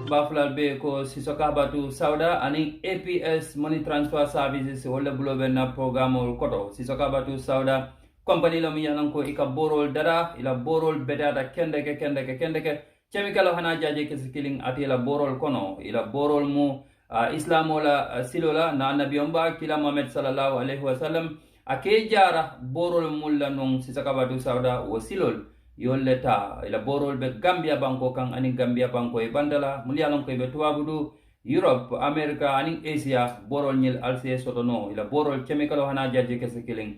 bafulal be ko sisoka batu sauda ani APS money transfer services wala bulobe na programo koto sisoka batu sauda company lo mi yanan ko ika borol dada ila borol bedada kendeke chemical hana jaje keskiling ati ila borol kono ila borol mu islamola silola na nabiyomba kila Muhammad sallallahu alaihi wasallam ake jara borol mulla non sisoka batu sauda wo silol yolleta ila borol be Gambia banko kan ani Gambia banko e bandala mulyalon ko be tuwabudu Europe America ani Asia borol nyil alse sotono ila borol chemical hana jaje keskiling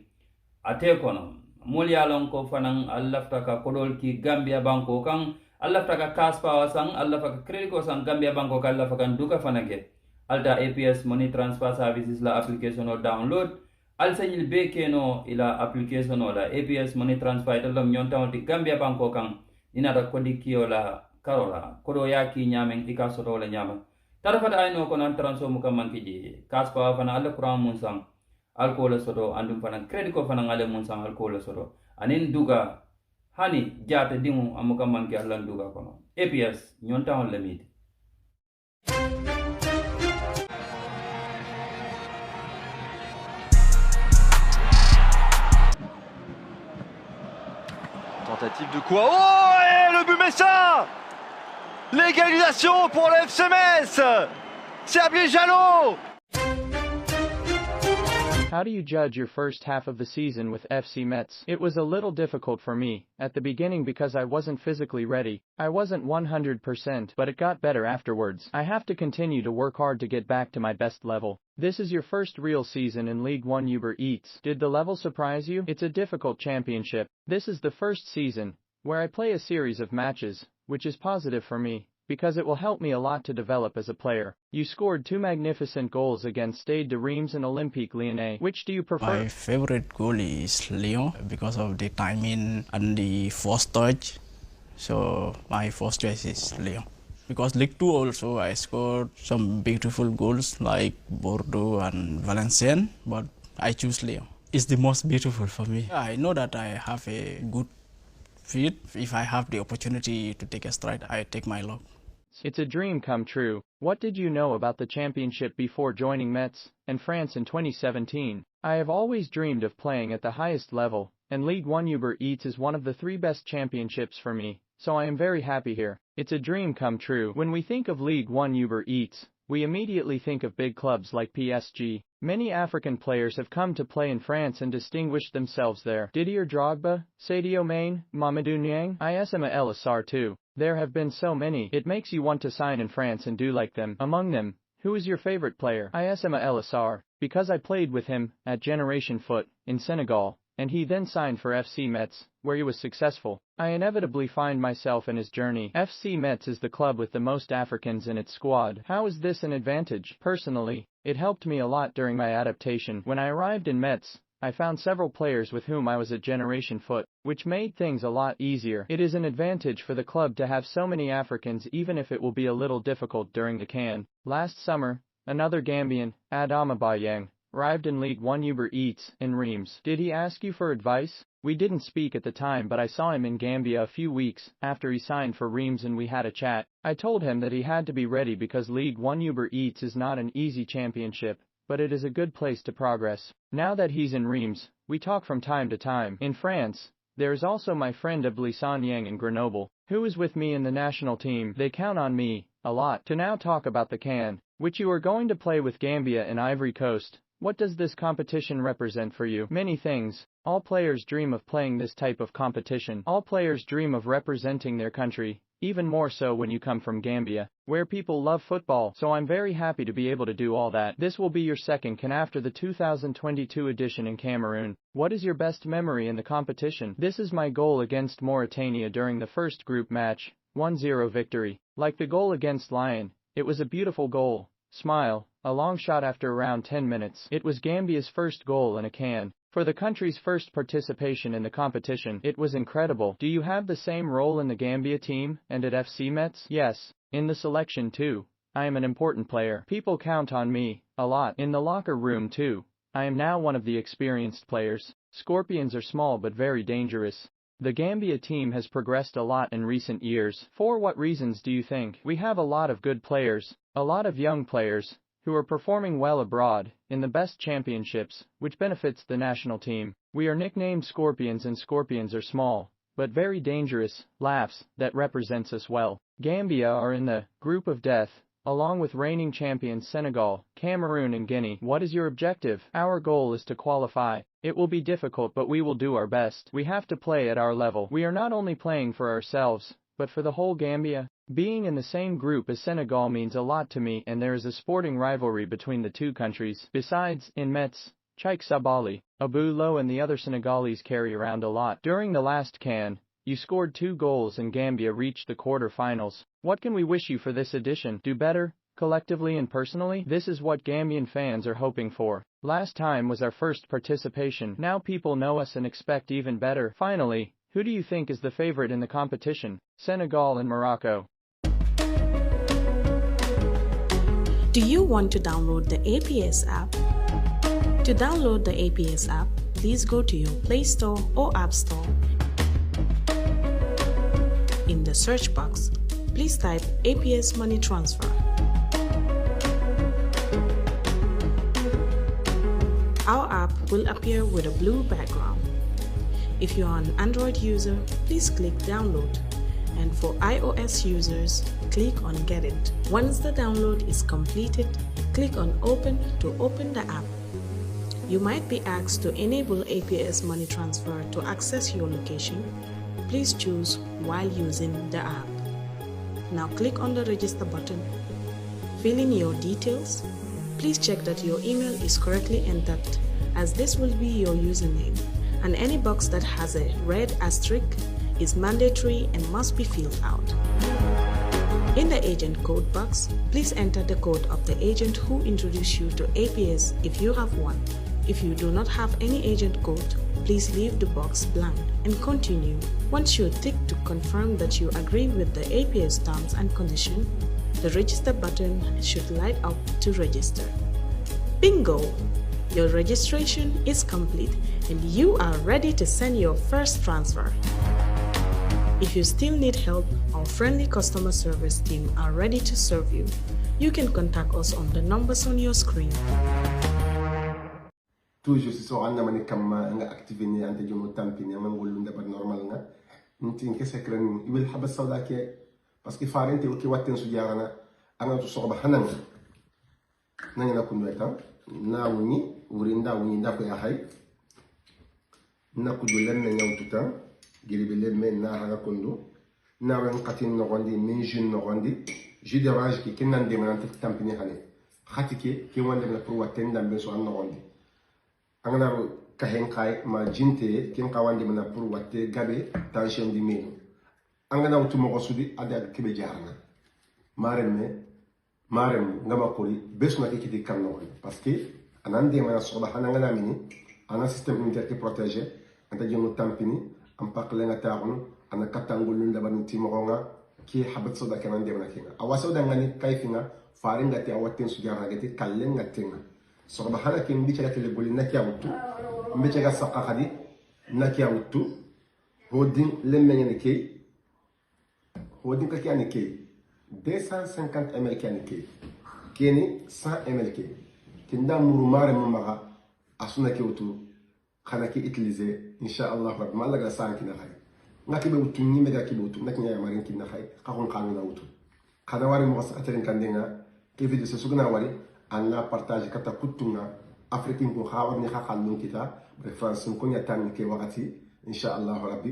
ate kono mulyalon ko fanan allafta ka kodol ki Gambia banko kan allafta ka cash power sang allafta ka credit ko sang Gambia banko kan allafta kan duka fanage alta APS money transfer services la application o download alsanyil bekeno ila application o la APS money transfer italam nyonta ti Gambia banko kan inata kodikio la karola kodo yaki nyamen ika soto la nyama tarafata ayno ko nan transfer mukam mankiji cash power fana alla kuram mun sang alcohol soto andum fana credit ko fana ngale mun sang alcohol soto anin duga hani jata dimu amuka manki allan duga kono APS nyonta on limit. Tentative de quoi? Oh, et le but met ça! L'égalisation pour le FC Metz! C'est Ablie Jallow! How do you judge your first half of the season with FC Metz? It was a little difficult for me at the beginning because I wasn't physically ready. I wasn't 100%, but it got better afterwards. I have to continue to work hard to get back to my best level. This is your first real season in League One Uber Eats. Did the level surprise you? It's a difficult championship. This is the first season where I play a series of matches, which is positive for me, because it will help me a lot to develop as a player. You scored 2 magnificent goals against Stade de Reims and Olympique Lyonnais. Which do you prefer? My favorite goal is Lyon because of the timing and the first touch. So my first choice is Lyon. Because League 2 also I scored some beautiful goals like Bordeaux and Valenciennes, but I choose Lyon. It's the most beautiful for me. I know that I have a good fit. If I have the opportunity to take a stride, I take my luck. It's a dream come true. What did you know about the championship before joining Metz and France in 2017? I have always dreamed of playing at the highest level, and League One Uber Eats is one of the 3 best championships for me, so I am very happy here. It's a dream come true. When we think of League One Uber Eats, we immediately think of big clubs like PSG. Many African players have come to play in France and distinguished themselves there. Didier Drogba, Sadio Mane, Mamadou Niang, Ismaïla Sarr too. There have been so many, it makes you want to sign in France and do like them. Among them, who is your favorite player? Ismaïla Sarr, because I played with him at Generation Foot in Senegal, and he then signed for FC Metz, where he was successful. I inevitably find myself in his journey. FC Metz is the club with the most Africans in its squad. How is this an advantage? Personally, it helped me a lot during my adaptation. When I arrived in Metz, I found several players with whom I was at Generation Foot, which made things a lot easier. It is an advantage for the club to have so many Africans, even if it will be a little difficult during the CAN. Last summer, another Gambian, Adama Bayang, arrived in League One Uber Eats in Reims. Did he ask you for advice? We didn't speak at the time, but I saw him in Gambia a few weeks after he signed for Reims and we had a chat. I told him that he had to be ready because League One Uber Eats is not an easy championship, but it is a good place to progress. Now that he's in Reims, we talk from time to time. In France, there is also my friend Ablie in Grenoble, who is with me in the national team. They count on me a lot to now talk about the CAN, which you are going to play with Gambia and Ivory Coast. What does this competition represent for you? Many things. All players dream of playing this type of competition. All players dream of representing their country, even more so when you come from Gambia, where people love football. So I'm very happy to be able to do all that. This will be your second CAN after the 2022 edition in Cameroon. What is your best memory in the competition? This is my goal against Mauritania during the first group match, 1-0 victory. Like the goal against Lyon, it was a beautiful goal. Smile, a long shot after around 10 minutes. It was Gambia's first goal in a CAN. For the country's first participation in the competition, it was incredible. Do you have the same role in the Gambia team and at FC Metz? Yes, in the selection too. I am an important player. People count on me a lot. In the locker room too. I am now one of the experienced players. Scorpions are small but very dangerous. The Gambia team has progressed a lot in recent years. For what reasons do you think? We have a lot of good players, a lot of young players, who are performing well abroad, in the best championships, which benefits the national team. We are nicknamed Scorpions, and Scorpions are small, but very dangerous, laughs, that represents us well. Gambia are in the group of death, along with reigning champions Senegal, Cameroon and Guinea. What is your objective? Our goal is to qualify. It will be difficult, but we will do our best. We have to play at our level. We are not only playing for ourselves, but for the whole Gambia. Being in the same group as Senegal means a lot to me, and there is a sporting rivalry between the two countries. Besides, in Metz, Cheikh Sabali, Abu Lo and the other Senegalese carry around a lot. During the last CAN, you scored 2 goals and Gambia reached the quarter-finals. What can we wish you for this edition? Do better, collectively and personally? This is what Gambian fans are hoping for. Last time was our first participation. Now people know us and expect even better. Finally, who do you think is the favorite in the competition? Senegal and Morocco. Do you want to download the APS app? To download the APS app, please go to your Play Store or App Store. In the search box, please type APS Money Transfer. Our app will appear with a blue background. If you are an Android user, please click Download, and for iOS users, click on Get It. Once the download is completed, click on Open to open the app. You might be asked to enable APS Money Transfer to access your location. Please choose while using the app. Now click on the Register button. Fill in your details. Please check that your email is correctly entered, as this will be your username, and any box that has a red asterisk is mandatory and must be filled out. In the agent code box, please enter the code of the agent who introduced you to APS if you have one. If you do not have any agent code, please leave the box blank and continue. Once you tick to confirm that you agree with the APS terms and conditions, the register button should light up to register. Bingo! Your registration is complete and you are ready to send your first transfer. If you still need help, our friendly customer service team are ready to serve you. You can contact us on the numbers on your screen. Toujours si so anda mani kamma nga activer ni ante jomo tampini nga ngollu ndabar normal nga nti nke sekran iwil haba sawda ke parce que farente o ki watten su jarana anga to soba hananga nanga na kunweta na wuni wurinda wuni nda ko ya hay na ku dulen na nyawtuta giribe lemme na haga kondo na wen qatin no gondi min jin no gondi je dérange ki kenan de manante tampini hane khatike ki wonde na pour watten dambe so an no gondi angana kahen kai ma jinte kin kawandi mana pour watte gabe tension di meno angana wutu mo sudi ada kebe jarna marem ngama kori besna kiti kanno parce que anande mana soba hananga mini ana système immunitaire qui protège anta jono tampini am pakle nga taxun ana katangul nda banu timoronga ki habat soda kanande mana kinga awaso da ngani kayfinga faringa ti awatten su jarna gati kallen ngatenga soba hanake mbicha la teleboli nakia wutu mbicha ga saqa khadi nakia wutu hodin lemmen ke hodin ka kiani ke 250 ml kiani ke keni 100 ml ke tinda muru mare mamaga asuna ke wutu khana ke utiliser inshallah rabbi ma laga sanki na khay ngaki be wutu ni mega ke wutu ngaki ya marin kin na khay ka hon khanu na wutu khana wari mo sakateren kandenga ke video se sugna wari anna partage kata kutunga afrikin ko khawar ni khakal nun kita be france ko nyatan ke wakati inshallah rabbi